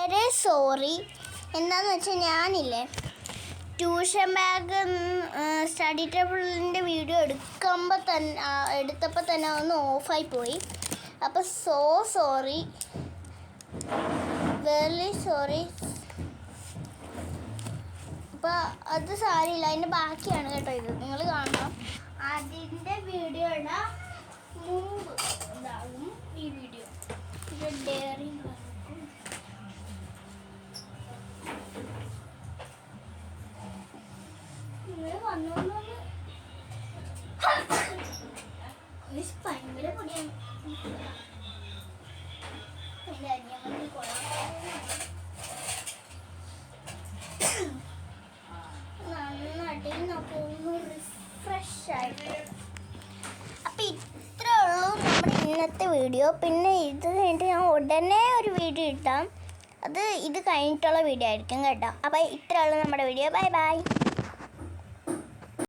വളരെ സോറി. എന്താന്ന് വെച്ചാൽ ഞാനില്ലേ ട്യൂഷൻ ബാഗ് സ്റ്റഡി ടേബിളിൻ്റെ വീഡിയോ എടുത്തപ്പോൾ തന്നെ ഒന്ന് ഓഫായി പോയി. അപ്പോൾ സോറി, വെരി സോറി. അപ്പോൾ അത് സാരിയില്ല, അതിൻ്റെ ബാക്കിയാണ് കേട്ടോ ഇത്. നിങ്ങൾ കാണണം. അതിൻ്റെ വീഡിയോയുടെ മുമ്പ് ഉണ്ടാകും ഈ വീഡിയോ. ഇത് ഡയറി വന്നോന്ന് ഭയങ്കര പൊടിയാണ്. നന്നായിട്ട് നോക്കുന്നു റിഫ്രഷ് ആയിട്ട്. അപ്പം ഇത്രേ ഉള്ളൂ നമ്മുടെ ഇന്നത്തെ വീഡിയോ. പിന്നെ ഇത് കഴിഞ്ഞിട്ട് ഞാൻ ഉടനെ ഒരു വീഡിയോ ഇട്ടാം. ഇത് കഴിഞ്ഞിട്ടുള്ള വീഡിയോ ആയിരിക്കും കേട്ടോ. അപ്പോൾ ഇത്രേ ഉള്ളൂ നമ്മുടെ വീഡിയോ. Bye bye.